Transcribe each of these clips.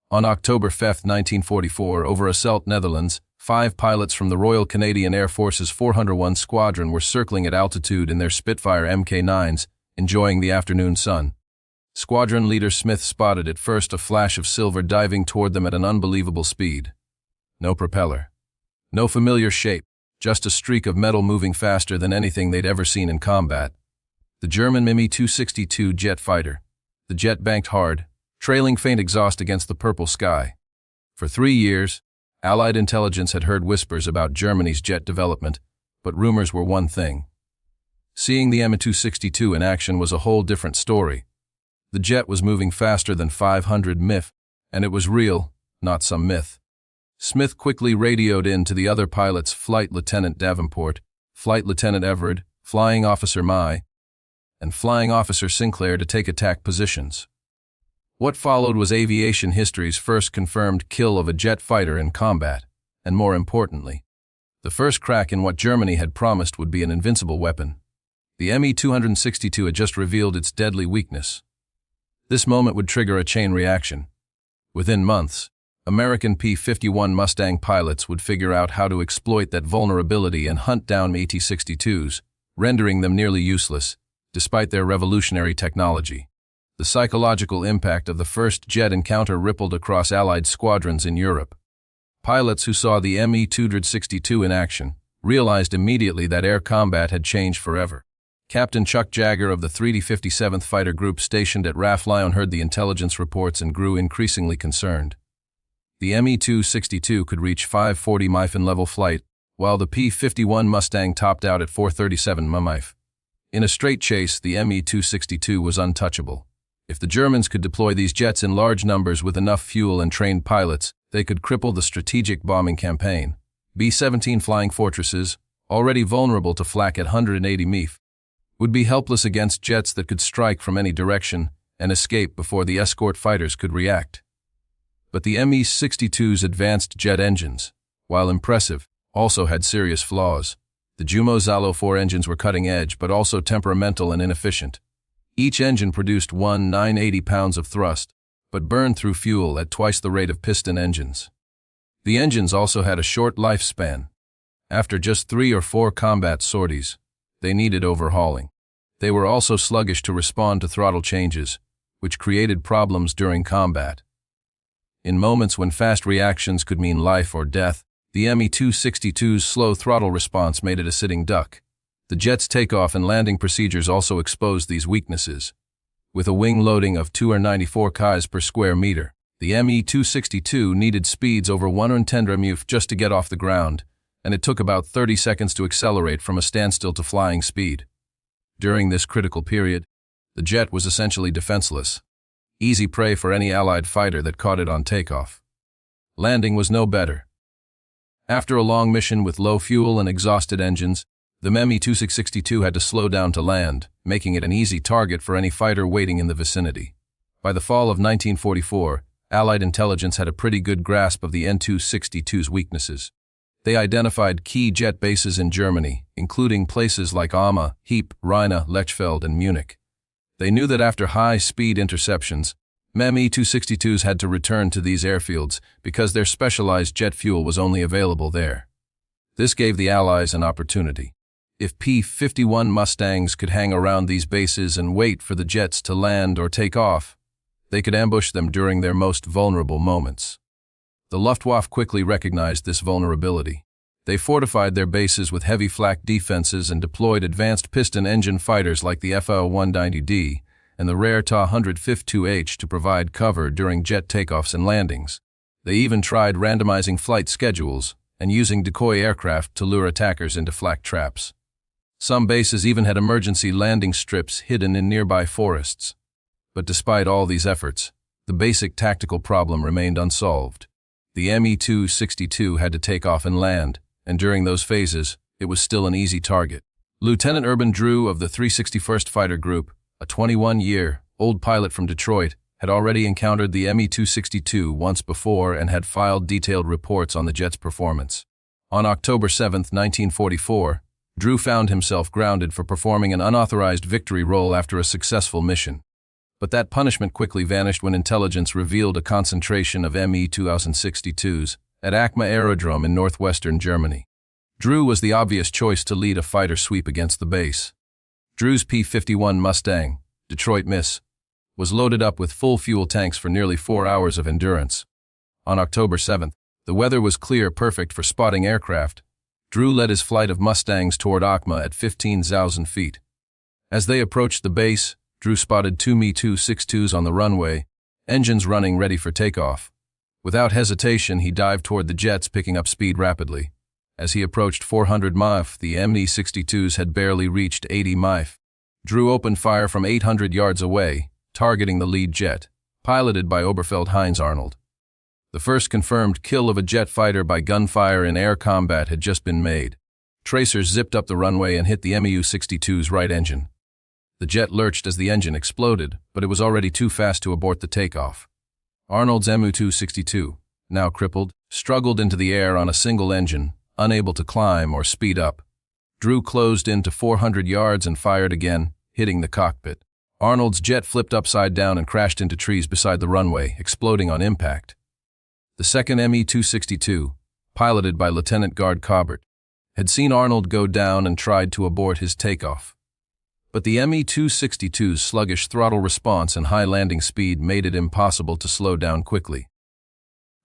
On October 5, 1944, over Asselt, Netherlands, 5 pilots from the Royal Canadian Air Force's 401 Squadron were circling at altitude in their Spitfire Mk9s, enjoying the afternoon sun. Squadron leader Smith spotted at first a flash of silver diving toward them at an unbelievable speed. No propeller. No familiar shape, just a streak of metal moving faster than anything they'd ever seen in combat. The German Mi-262 jet fighter. The jet banked hard, trailing faint exhaust against the purple sky. For 3 years, Allied intelligence had heard whispers about Germany's jet development, but rumors were one thing. Seeing the Mi-262 in action was a whole different story. The jet was moving faster than 500 mph, and it was real, not some myth. Smith quickly radioed in to the other pilots, Flight Lieutenant Davenport, Flight Lieutenant Everard, Flying Officer Mai, and Flying Officer Sinclair to take attack positions. What followed was aviation history's first confirmed kill of a jet fighter in combat, and more importantly, the first crack in what Germany had promised would be an invincible weapon. The Mi-262 had just revealed its deadly weakness. This moment would trigger a chain reaction. Within months, American P-51 Mustang pilots would figure out how to exploit that vulnerability and hunt down Mi-262s, rendering them nearly useless, despite their revolutionary technology. The psychological impact of the first jet encounter rippled across Allied squadrons in Europe. Pilots who saw the Mi-262 in action realized immediately that air combat had changed forever. Captain Chuck Jagger of the 3D57th Fighter Group stationed at RAF Lyon heard the intelligence reports and grew increasingly concerned. The Mi-262 could reach 540 mph in level flight, while the P-51 Mustang topped out at 437 mph. In a straight chase, the Mi-262 was untouchable. If the Germans could deploy these jets in large numbers with enough fuel and trained pilots, they could cripple the strategic bombing campaign. B-17 Flying Fortresses, already vulnerable to flak at 180 mph, would be helpless against jets that could strike from any direction and escape before the escort fighters could react. But the Mi-62's advanced jet engines, while impressive, also had serious flaws. The Jumo Zalo 4 engines were cutting-edge but also temperamental and inefficient. Each engine produced 980 pounds of thrust, but burned through fuel at twice the rate of piston engines. The engines also had a short lifespan. After just 3 or 4 combat sorties, they needed overhauling. They were also sluggish to respond to throttle changes, which created problems during combat. In moments when fast reactions could mean life or death, the Mi-262's slow throttle response made it a sitting duck. The jet's takeoff and landing procedures also exposed these weaknesses. With a wing loading of 294 kg per square meter, the Mi-262 needed speeds over 110 mph just to get off the ground, and it took about 30 seconds to accelerate from a standstill to flying speed. During this critical period, the jet was essentially defenseless, easy prey for any Allied fighter that caught it on takeoff. Landing was no better. After a long mission with low fuel and exhausted engines, the Mi-262 had to slow down to land, making it an easy target for any fighter waiting in the vicinity. By the fall of 1944, Allied intelligence had a pretty good grasp of the Mi-262's weaknesses. They identified key jet bases in Germany, including places like Alma, Heep, Rheine, Lechfeld, and Munich. They knew that after high-speed interceptions, Mi-262s had to return to these airfields because their specialized jet fuel was only available there. This gave the Allies an opportunity. If P-51 Mustangs could hang around these bases and wait for the jets to land or take off, they could ambush them during their most vulnerable moments. The Luftwaffe quickly recognized this vulnerability. They fortified their bases with heavy flak defenses and deployed advanced piston engine fighters like the FA-190D and the rare Ta-152H to provide cover during jet takeoffs and landings. They even tried randomizing flight schedules and using decoy aircraft to lure attackers into flak traps. Some bases even had emergency landing strips hidden in nearby forests. But despite all these efforts, the basic tactical problem remained unsolved. The Mi-262 had to take off and land, and during those phases, it was still an easy target. Lieutenant Urban Drew of the 361st Fighter Group, a 21-year-old pilot from Detroit, had already encountered the Mi-262 once before and had filed detailed reports on the jet's performance. On October 7, 1944, Drew found himself grounded for performing an unauthorized victory roll after a successful mission. But that punishment quickly vanished when intelligence revealed a concentration of Me-2062s at Acma Aerodrome in northwestern Germany. Drew was the obvious choice to lead a fighter sweep against the base. Drew's P-51 Mustang, Detroit Miss, was loaded up with full fuel tanks for nearly 4 hours of endurance. On October 7th, the weather was clear, perfect for spotting aircraft. Drew led his flight of Mustangs toward Acma at 15,000 feet. As they approached the base, Drew spotted two Me-262s on the runway, engines running ready for takeoff. Without hesitation, he dived toward the jets, picking up speed rapidly. As he approached 400 mph, the Me-62s had barely reached 80 mph. Drew opened fire from 800 yards away, targeting the lead jet, piloted by Oberfeld Heinz Arnold. The first confirmed kill of a jet fighter by gunfire in air combat had just been made. Tracers zipped up the runway and hit the Me-62's right engine. The jet lurched as the engine exploded, but it was already too fast to abort the takeoff. Arnold's Me-262, now crippled, struggled into the air on a single engine, unable to climb or speed up. Drew closed into 400 yards and fired again, hitting the cockpit. Arnold's jet flipped upside down and crashed into trees beside the runway, exploding on impact. The second Me-262, piloted by Lieutenant Guard Cobbert, had seen Arnold go down and tried to abort his takeoff. But the Me-262's sluggish throttle response and high landing speed made it impossible to slow down quickly.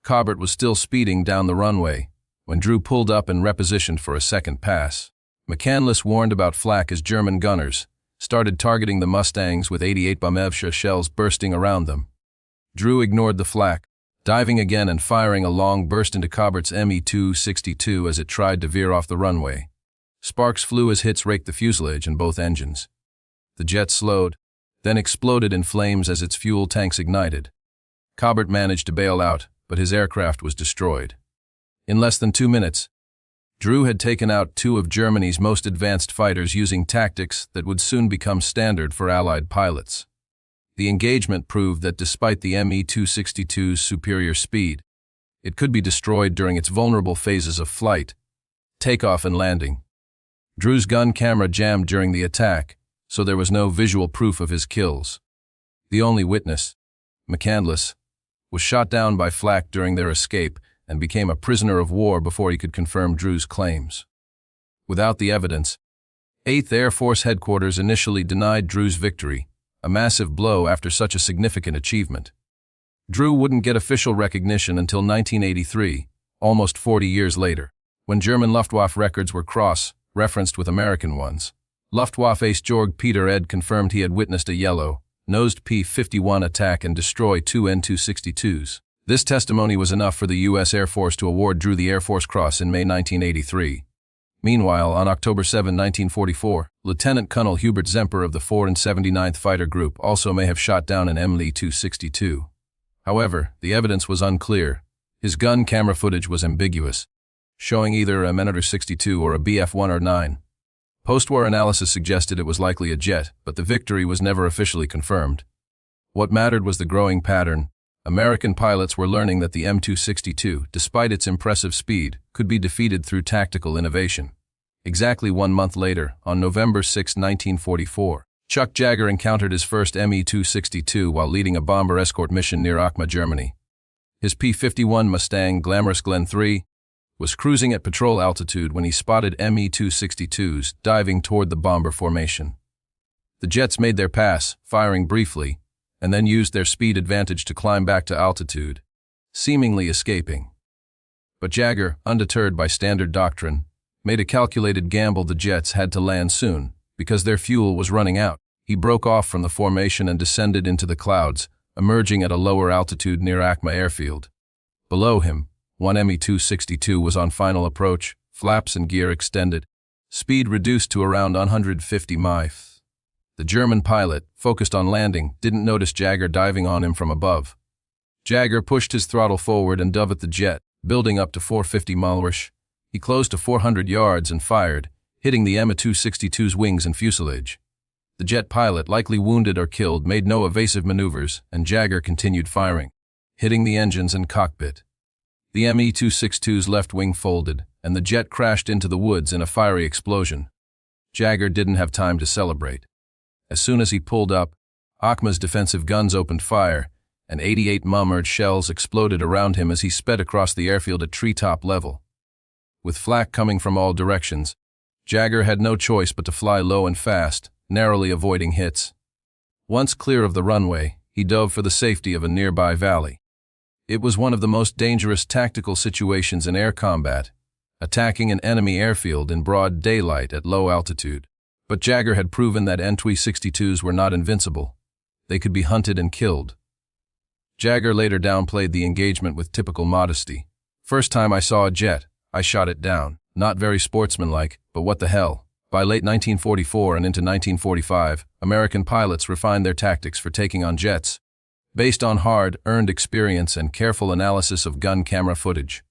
Cobbert was still speeding down the runway when Drew pulled up and repositioned for a second pass. McCandless warned about flak as German gunners started targeting the Mustangs with 88 Bomevsha shells bursting around them. Drew ignored the flak, diving again and firing a long burst into Cobbert's Me-262 as it tried to veer off the runway. Sparks flew as hits raked the fuselage and both engines. The jet slowed, then exploded in flames as its fuel tanks ignited. Cobbert managed to bail out, but his aircraft was destroyed. In less than 2 minutes, Drew had taken out two of Germany's most advanced fighters using tactics that would soon become standard for Allied pilots. The engagement proved that despite the Me-262's superior speed, it could be destroyed during its vulnerable phases of flight, takeoff and landing. Drew's gun camera jammed during the attack, so there was no visual proof of his kills. The only witness, McCandless, was shot down by flak during their escape and became a prisoner of war before he could confirm Drew's claims. Without the evidence, 8th Air Force Headquarters initially denied Drew's victory, a massive blow after such a significant achievement. Drew wouldn't get official recognition until 1983, almost 40 years later, when German Luftwaffe records were cross-referenced with American ones. Luftwaffe ace Georg Peter Ed confirmed he had witnessed a yellow-nosed P-51 attack and destroy two N-262s. This testimony was enough for the U.S. Air Force to award Drew the Air Force Cross in May 1983. Meanwhile, on October 7, 1944, Lieutenant Colonel Hubert Zemper of the 479th Fighter Group also may have shot down an Me-262. However, the evidence was unclear. His gun camera footage was ambiguous, showing either a Me-62 or a Bf-109. Post-war analysis suggested it was likely a jet, but the victory was never officially confirmed. What mattered was the growing pattern. American pilots were learning that the M262, despite its impressive speed, could be defeated through tactical innovation. Exactly 1 month later, on November 6, 1944, Chuck Jagger encountered his first Me-262 while leading a bomber escort mission near Acma, Germany. His P-51 Mustang Glamorous Glen III was cruising at patrol altitude when he spotted Me-262s diving toward the bomber formation. The jets made their pass, firing briefly, and then used their speed advantage to climb back to altitude, seemingly escaping. But Jagger, undeterred by standard doctrine, made a calculated gamble. The jets had to land soon, because their fuel was running out. He broke off from the formation and descended into the clouds, emerging at a lower altitude near Acma Airfield. Below him, one Me-262 was on final approach, flaps and gear extended, speed reduced to around 150 mph. The German pilot, focused on landing, didn't notice Jagger diving on him from above. Jagger pushed his throttle forward and dove at the jet, building up to 450 mph. He closed to 400 yards and fired, hitting the Me-262's wings and fuselage. The jet pilot, likely wounded or killed, made no evasive maneuvers, and Jagger continued firing, hitting the engines and cockpit. The Me-262's left wing folded, and the jet crashed into the woods in a fiery explosion. Jagger didn't have time to celebrate. As soon as he pulled up, Akma's defensive guns opened fire, and 88 Mummert shells exploded around him as he sped across the airfield at treetop level. With flak coming from all directions, Jagger had no choice but to fly low and fast, narrowly avoiding hits. Once clear of the runway, he dove for the safety of a nearby valley. It was one of the most dangerous tactical situations in air combat, attacking an enemy airfield in broad daylight at low altitude. But Jagger had proven that NTW-62s were not invincible. They could be hunted and killed. Jagger later downplayed the engagement with typical modesty. "First time I saw a jet, I shot it down. Not very sportsmanlike, but what the hell." By late 1944 and into 1945, American pilots refined their tactics for taking on jets, based on hard-earned experience and careful analysis of gun camera footage.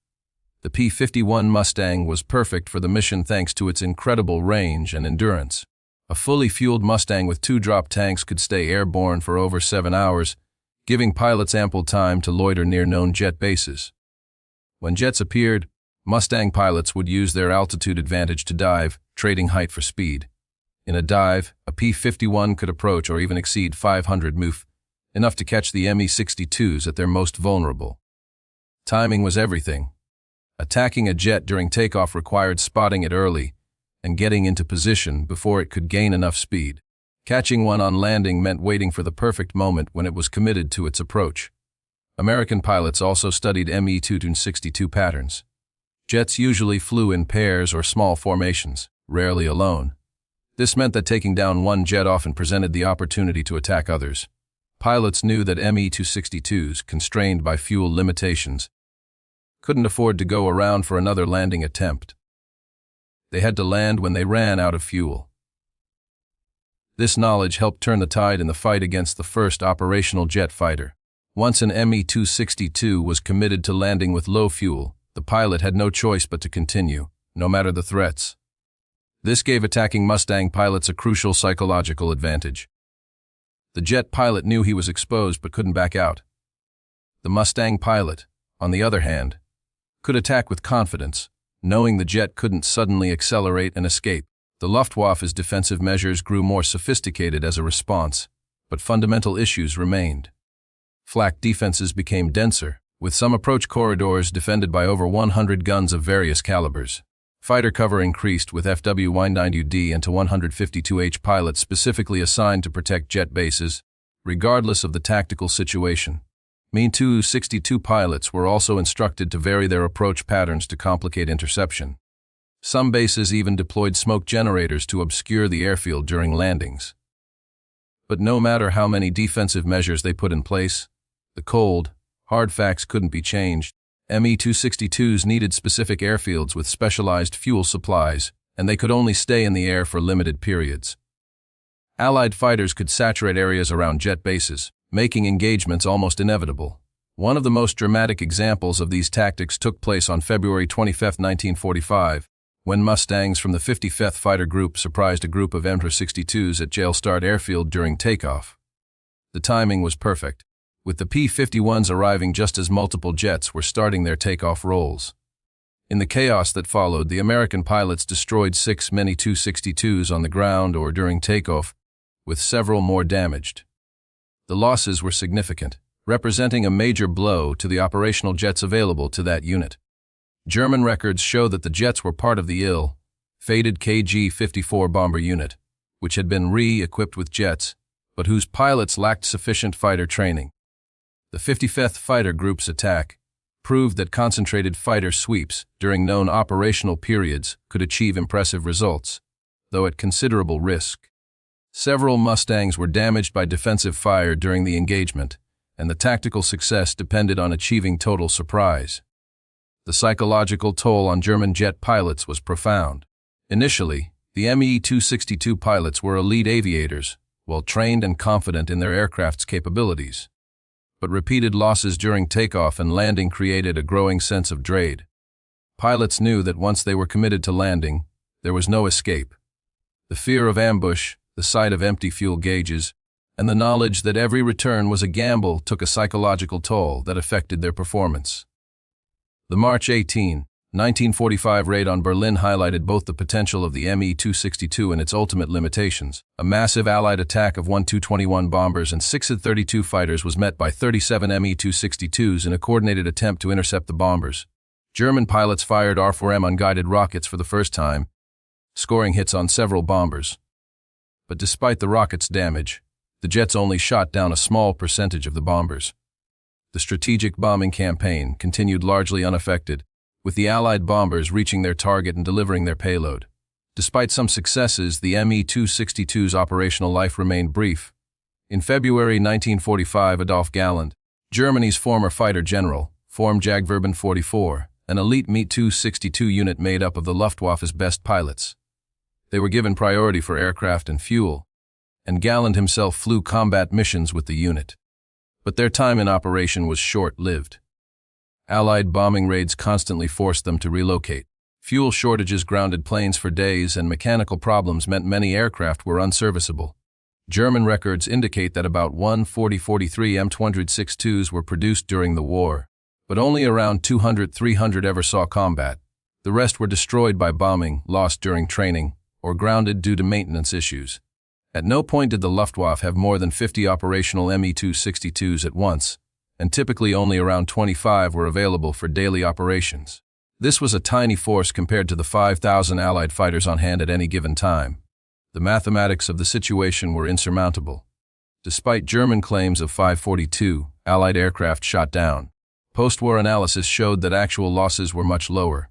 The P-51 Mustang was perfect for the mission thanks to its incredible range and endurance. A fully fueled Mustang with 2 drop tanks could stay airborne for over 7 hours, giving pilots ample time to loiter near known jet bases. When jets appeared, Mustang pilots would use their altitude advantage to dive, trading height for speed. In a dive, a P-51 could approach or even exceed 500 mph, enough to catch the Me-62s at their most vulnerable. Timing was everything. Attacking a jet during takeoff required spotting it early and getting into position before it could gain enough speed. Catching one on landing meant waiting for the perfect moment when it was committed to its approach. American pilots also studied Me-62 patterns. Jets usually flew in pairs or small formations, rarely alone. This meant that taking down one jet often presented the opportunity to attack others. Pilots knew that Me-62s, constrained by fuel limitations, couldn't afford to go around for another landing attempt. They had to land when they ran out of fuel. This knowledge helped turn the tide in the fight against the first operational jet fighter. Once an Me-62 was committed to landing with low fuel, the pilot had no choice but to continue, no matter the threats. This gave attacking Mustang pilots a crucial psychological advantage. The jet pilot knew he was exposed but couldn't back out. The Mustang pilot, on the other hand, could attack with confidence, knowing the jet couldn't suddenly accelerate and escape. The Luftwaffe's defensive measures grew more sophisticated as a response, but fundamental issues remained. Flak defenses became denser, with some approach corridors defended by over 100 guns of various calibers. Fighter cover increased with WWII into 152H pilots specifically assigned to protect jet bases, regardless of the tactical situation. Me-62 pilots were also instructed to vary their approach patterns to complicate interception. Some bases even deployed smoke generators to obscure the airfield during landings. But no matter how many defensive measures they put in place, the cold, hard facts couldn't be changed. Me-62s needed specific airfields with specialized fuel supplies, and they could only stay in the air for limited periods. Allied fighters could saturate areas around jet bases, making engagements almost inevitable. One of the most dramatic examples of these tactics took place on February 25, 1945, when Mustangs from the 55th Fighter Group surprised a group of Me-62s at Jailstart Airfield during takeoff. The timing was perfect, with the P-51s arriving just as multiple jets were starting their takeoff rolls. In the chaos that followed, the American pilots destroyed 6 Me-62s on the ground or during takeoff, with several more damaged. The losses were significant, representing a major blow to the operational jets available to that unit. German records show that the jets were part of the ill-fated KG-54 bomber unit, which had been re-equipped with jets, but whose pilots lacked sufficient fighter training. The 55th Fighter Group's attack proved that concentrated fighter sweeps during known operational periods could achieve impressive results, though at considerable risk. Several Mustangs were damaged by defensive fire during the engagement, and the tactical success depended on achieving total surprise. The psychological toll on German jet pilots was profound. Initially, the Me-62 pilots were elite aviators, well-trained and confident in their aircraft's capabilities. But repeated losses during takeoff and landing created a growing sense of dread. Pilots knew that once they were committed to landing, there was no escape. The fear of ambush, the sight of empty fuel gauges, and the knowledge that every return was a gamble took a psychological toll that affected their performance. The March 18, 1945 raid on Berlin highlighted both the potential of the Me-262 and its ultimate limitations. A massive Allied attack of 1 Tu-21 bombers and 6 U-32 fighters was met by 37 Me-262s in a coordinated attempt to intercept the bombers. German pilots fired R-4M unguided rockets for the first time, scoring hits on several bombers. But despite the rockets' damage, the jets only shot down a small percentage of the bombers. The strategic bombing campaign continued largely unaffected, with the Allied bombers reaching their target and delivering their payload. Despite some successes, the Me-262's operational life remained brief. In February 1945, Adolf Galland, Germany's former fighter general, formed Jagdverband 44, an elite Me-262 unit made up of the Luftwaffe's best pilots. They were given priority for aircraft and fuel, and Galland himself flew combat missions with the unit. But their time in operation was short-lived. Allied bombing raids constantly forced them to relocate. Fuel shortages grounded planes for days, and mechanical problems meant many aircraft were unserviceable. German records indicate that about 140-43 M262s were produced during the war, but only around 200-300 ever saw combat. The rest were destroyed by bombing, lost during training, or grounded due to maintenance issues. At no point did the Luftwaffe have more than 50 operational Me-262s at once, and typically only around 25 were available for daily operations. This was a tiny force compared to the 5,000 Allied fighters on hand at any given time. The mathematics of the situation were insurmountable. Despite German claims of 542 Allied aircraft shot down, post-war analysis showed that actual losses were much lower.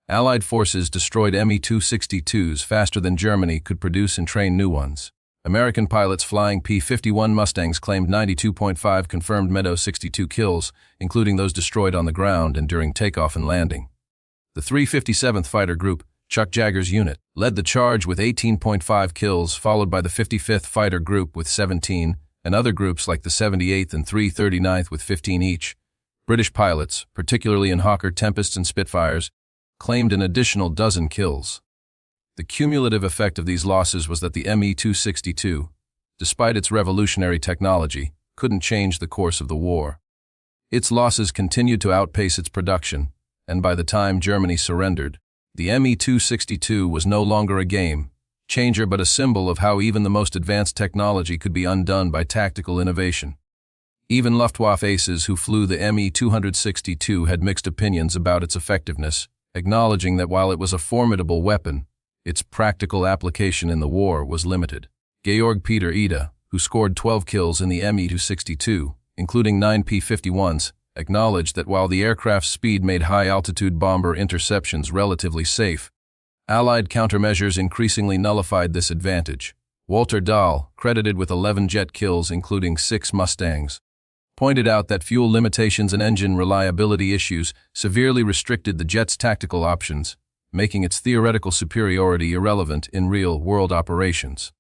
Allied forces destroyed Me-262s faster than Germany could produce and train new ones. American pilots flying P-51 Mustangs claimed 92.5 confirmed Me-62 kills, including those destroyed on the ground and during takeoff and landing. The 357th Fighter Group, Chuck Jagger's unit, led the charge with 18.5 kills, followed by the 55th Fighter Group with 17, and other groups like the 78th and 339th with 15 each. British pilots, particularly in Hawker Tempests and Spitfires, claimed an additional dozen kills. The cumulative effect of these losses was that the Me-262, despite its revolutionary technology, couldn't change the course of the war. Its losses continued to outpace its production, and by the time Germany surrendered, the Me-262 was no longer a game changer but a symbol of how even the most advanced technology could be undone by tactical innovation. Even Luftwaffe aces who flew the Me-262 had mixed opinions about its effectiveness, acknowledging that while it was a formidable weapon, its practical application in the war was limited. Georg Peter Ida, who scored 12 kills in the Me-262, including 9 P-51s, acknowledged that while the aircraft's speed made high-altitude bomber interceptions relatively safe, Allied countermeasures increasingly nullified this advantage. Walter Dahl, credited with 11 jet kills including 6 Mustangs, pointed out that fuel limitations and engine reliability issues severely restricted the jet's tactical options, making its theoretical superiority irrelevant in real-world operations.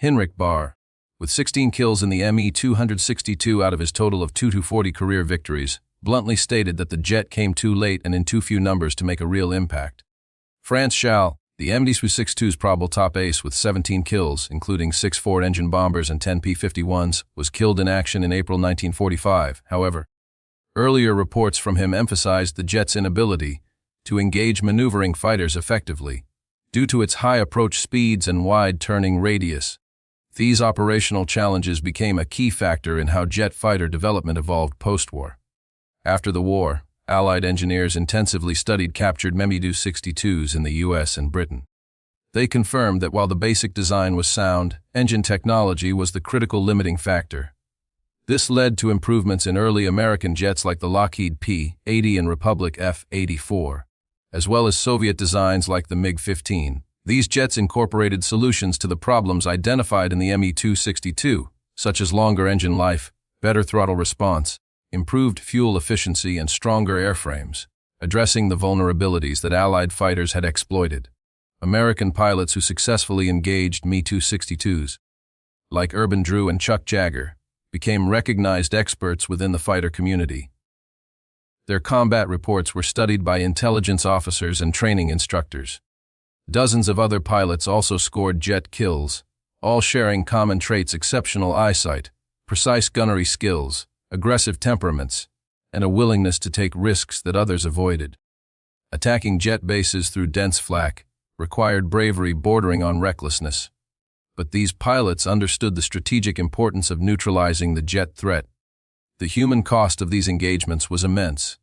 Hinrich Bahr, with 16 kills in the Me-262 out of his total of 2-40 career victories, bluntly stated that the jet came too late and in too few numbers to make a real impact. Franz Schall, the Me-262's probable top ace with 17 kills, including 6 Ford-engine bombers and 10 P-51s, was killed in action in April 1945. However, earlier reports from him emphasized the jet's inability to engage maneuvering fighters effectively, due to its high approach speeds and wide turning radius. These operational challenges became a key factor in how jet fighter development evolved post-war. After the war, Allied engineers intensively studied captured Me-262s in the US and Britain. They confirmed that while the basic design was sound, engine technology was the critical limiting factor. This led to improvements in early American jets like the Lockheed P-80 and Republic F-84, as well as Soviet designs like the MiG-15. These jets incorporated solutions to the problems identified in the Me-262, such as longer engine life, better throttle response, improved fuel efficiency, and stronger airframes, addressing the vulnerabilities that Allied fighters had exploited. American pilots who successfully engaged Me-262s, like Urban Drew and Chuck Jagger, became recognized experts within the fighter community. Their combat reports were studied by intelligence officers and training instructors. Dozens of other pilots also scored jet kills, all sharing common traits: exceptional eyesight, precise gunnery skills, aggressive temperaments, and a willingness to take risks that others avoided. Attacking jet bases through dense flak required bravery bordering on recklessness. But these pilots understood the strategic importance of neutralizing the jet threat. The human cost of these engagements was immense.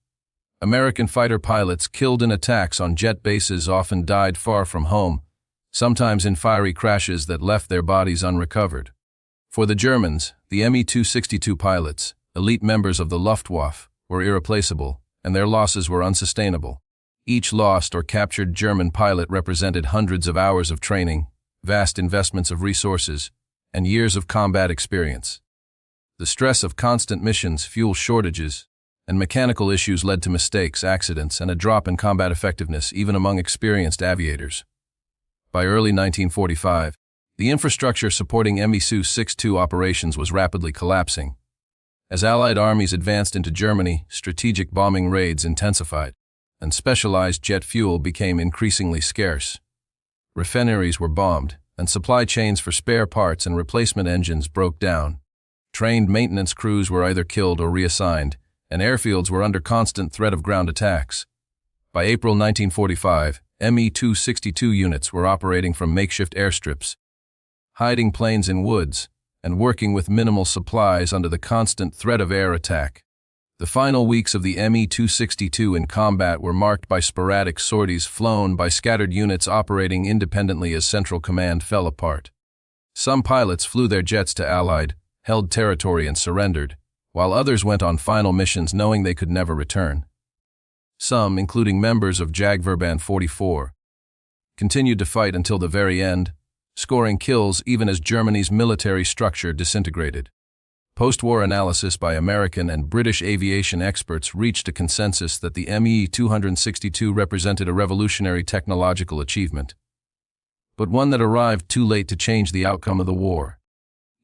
American fighter pilots killed in attacks on jet bases often died far from home, sometimes in fiery crashes that left their bodies unrecovered. For the Germans, the Me-262 pilots, elite members of the Luftwaffe, were irreplaceable, and their losses were unsustainable. Each lost or captured German pilot represented hundreds of hours of training, vast investments of resources, and years of combat experience. The stress of constant missions, fuel shortages, and mechanical issues led to mistakes, accidents, and a drop in combat effectiveness even among experienced aviators. By early 1945, the infrastructure supporting Me-262 operations was rapidly collapsing. As Allied armies advanced into Germany, strategic bombing raids intensified, and specialized jet fuel became increasingly scarce. Refineries were bombed, and supply chains for spare parts and replacement engines broke down. Trained maintenance crews were either killed or reassigned, and airfields were under constant threat of ground attacks. By April 1945, Me-262 units were operating from makeshift airstrips, hiding planes in woods, and working with minimal supplies under the constant threat of air attack. The final weeks of the Me-262 in combat were marked by sporadic sorties flown by scattered units operating independently as Central Command fell apart. Some pilots flew their jets to Allied, held territory and surrendered, while others went on final missions knowing they could never return. Some, including members of Jagdverband 44, continued to fight until the very end, scoring kills even as Germany's military structure disintegrated. Post-war analysis by American and British aviation experts reached a consensus that the Me-262 represented a revolutionary technological achievement, but one that arrived too late to change the outcome of the war.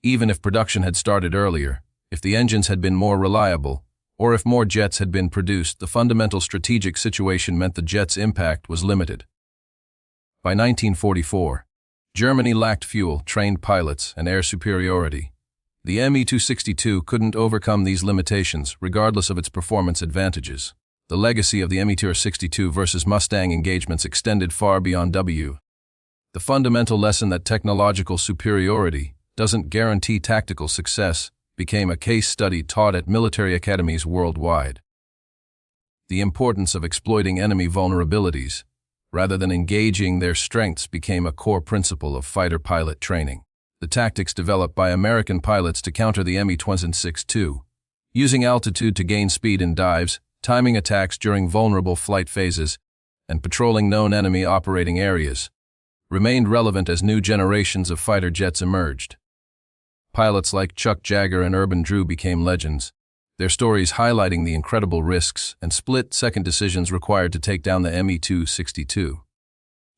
Even if production had started earlier, if the engines had been more reliable, or if more jets had been produced, the fundamental strategic situation meant the jet's impact was limited. By 1944, Germany lacked fuel, trained pilots, and air superiority. The Me-262 couldn't overcome these limitations, regardless of its performance advantages. The legacy of the Me-262 versus Mustang engagements extended far beyond WWII. The fundamental lesson that technological superiority doesn't guarantee tactical success became a case study taught at military academies worldwide. The importance of exploiting enemy vulnerabilities, rather than engaging their strengths, became a core principle of fighter pilot training. The tactics developed by American pilots to counter the Me-262, using altitude to gain speed in dives, timing attacks during vulnerable flight phases, and patrolling known enemy operating areas, remained relevant as new generations of fighter jets emerged. Pilots like Chuck Jagger and Urban Drew became legends, their stories highlighting the incredible risks and split-second decisions required to take down the Me-262.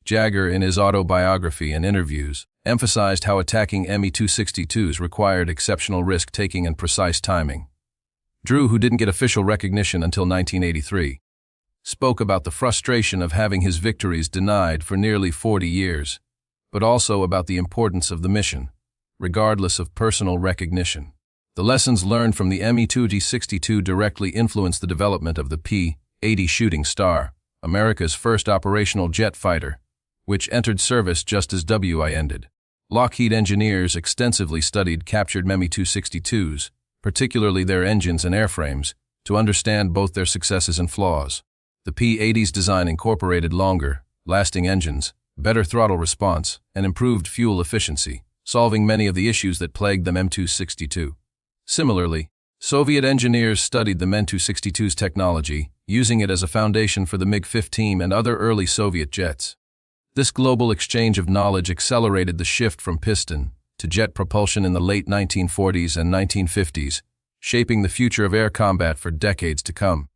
Jagger, in his autobiography and interviews, emphasized how attacking Me-262s required exceptional risk-taking and precise timing. Drew, who didn't get official recognition until 1983, spoke about the frustration of having his victories denied for nearly 40 years, but also about the importance of the mission, regardless of personal recognition. The lessons learned from the Me-262 directly influenced the development of the P-80 Shooting Star, America's first operational jet fighter, which entered service just as WWII ended. Lockheed engineers extensively studied captured Me-262s, particularly their engines and airframes, to understand both their successes and flaws. The P-80's design incorporated longer, lasting engines, better throttle response, and improved fuel efficiency, solving many of the issues that plagued the Me-262. Similarly, Soviet engineers studied the Me-262's technology, using it as a foundation for the MiG-15 and other early Soviet jets. This global exchange of knowledge accelerated the shift from piston to jet propulsion in the late 1940s and 1950s, shaping the future of air combat for decades to come.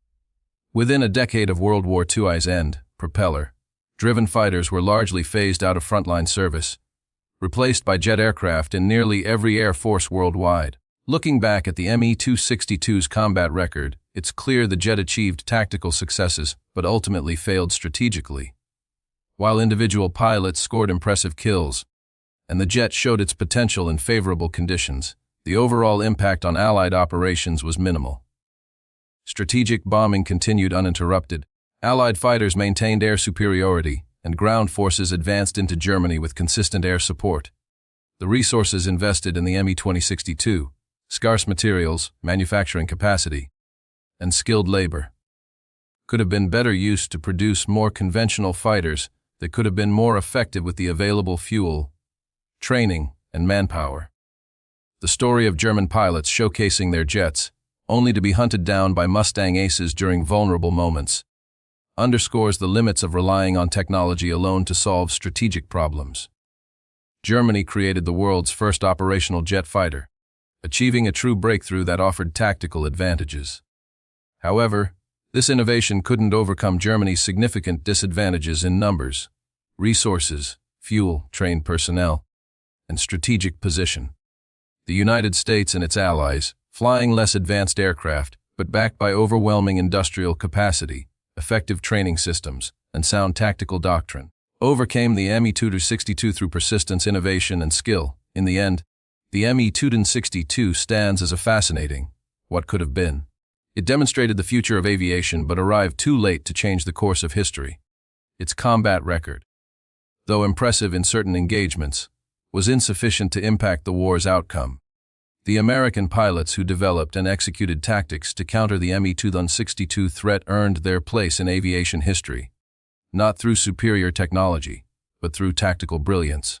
Within a decade of World War II's end, propeller-driven fighters were largely phased out of frontline service, replaced by jet aircraft in nearly every air force worldwide. Looking back at the Me-262's combat record, it's clear the jet achieved tactical successes but ultimately failed strategically. While individual pilots scored impressive kills, and the jet showed its potential in favorable conditions, the overall impact on Allied operations was minimal. Strategic bombing continued uninterrupted, Allied fighters maintained air superiority, and ground forces advanced into Germany with consistent air support. The resources invested in the Me-2062, scarce materials, manufacturing capacity, and skilled labor, could have been better used to produce more conventional fighters that could have been more effective with the available fuel, training, and manpower. The story of German pilots showcasing their jets, only to be hunted down by Mustang aces during vulnerable moments, underscores the limits of relying on technology alone to solve strategic problems. Germany created the world's first operational jet fighter, achieving a true breakthrough that offered tactical advantages. However, this innovation couldn't overcome Germany's significant disadvantages in numbers, resources, fuel, trained personnel, and strategic position. The United States and its allies, flying less advanced aircraft, but backed by overwhelming industrial capacity, effective training systems, and sound tactical doctrine, overcame the Me-262 through persistence, innovation, and skill. In the end, the Me-262 stands as a fascinating, what could have been. It demonstrated the future of aviation but arrived too late to change the course of history. Its combat record, though impressive in certain engagements, was insufficient to impact the war's outcome. The American pilots who developed and executed tactics to counter the Me-262 threat earned their place in aviation history, not through superior technology, but through tactical brilliance,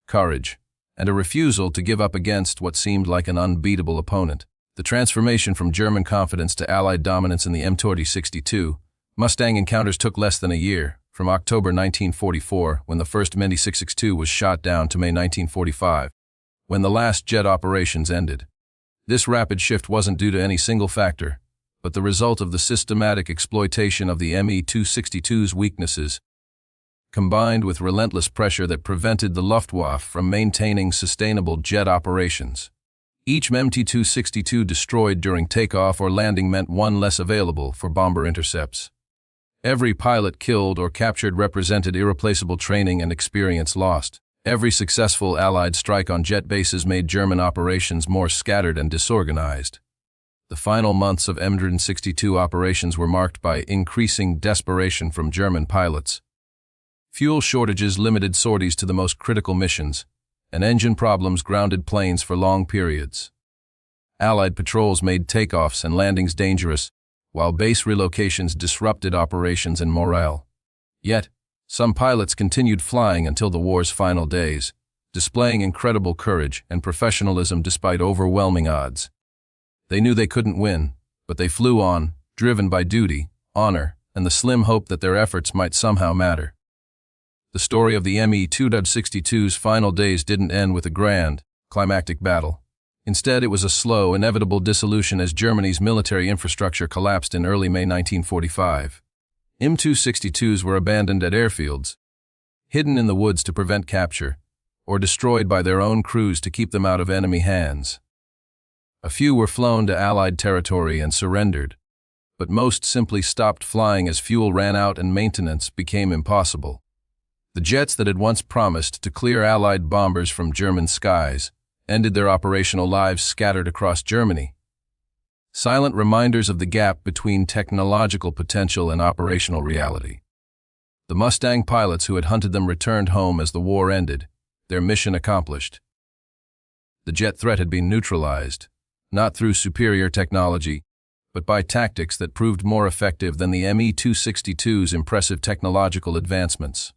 courage, and a refusal to give up against what seemed like an unbeatable opponent. The transformation from German confidence to Allied dominance in the Me-262 Mustang encounters took less than a year, from October 1944, when the first Me-662 was shot down, to May 1945, when the last jet operations ended. This rapid shift wasn't due to any single factor, but the result of the systematic exploitation of the Me-262's weaknesses, combined with relentless pressure that prevented the Luftwaffe from maintaining sustainable jet operations. Each Me-262 destroyed during takeoff or landing meant one less available for bomber intercepts. Every pilot killed or captured represented irreplaceable training and experience lost. Every successful Allied strike on jet bases made German operations more scattered and disorganized. The final months of Me-262 operations were marked by increasing desperation from German pilots. Fuel shortages limited sorties to the most critical missions, and engine problems grounded planes for long periods. Allied patrols made takeoffs and landings dangerous, while base relocations disrupted operations and morale. Yet, some pilots continued flying until the war's final days, displaying incredible courage and professionalism despite overwhelming odds. They knew they couldn't win, but they flew on, driven by duty, honor, and the slim hope that their efforts might somehow matter. The story of the Me-262's final days didn't end with a grand, climactic battle. Instead, it was a slow, inevitable dissolution as Germany's military infrastructure collapsed in early May 1945. Me-262s were abandoned at airfields, hidden in the woods to prevent capture, or destroyed by their own crews to keep them out of enemy hands. A few were flown to Allied territory and surrendered, but most simply stopped flying as fuel ran out and maintenance became impossible. The jets that had once promised to clear Allied bombers from German skies ended their operational lives scattered across Germany. Silent reminders of the gap between technological potential and operational reality. The Mustang pilots who had hunted them returned home as the war ended, their mission accomplished. The jet threat had been neutralized, not through superior technology, but by tactics that proved more effective than the Me-262's impressive technological advancements.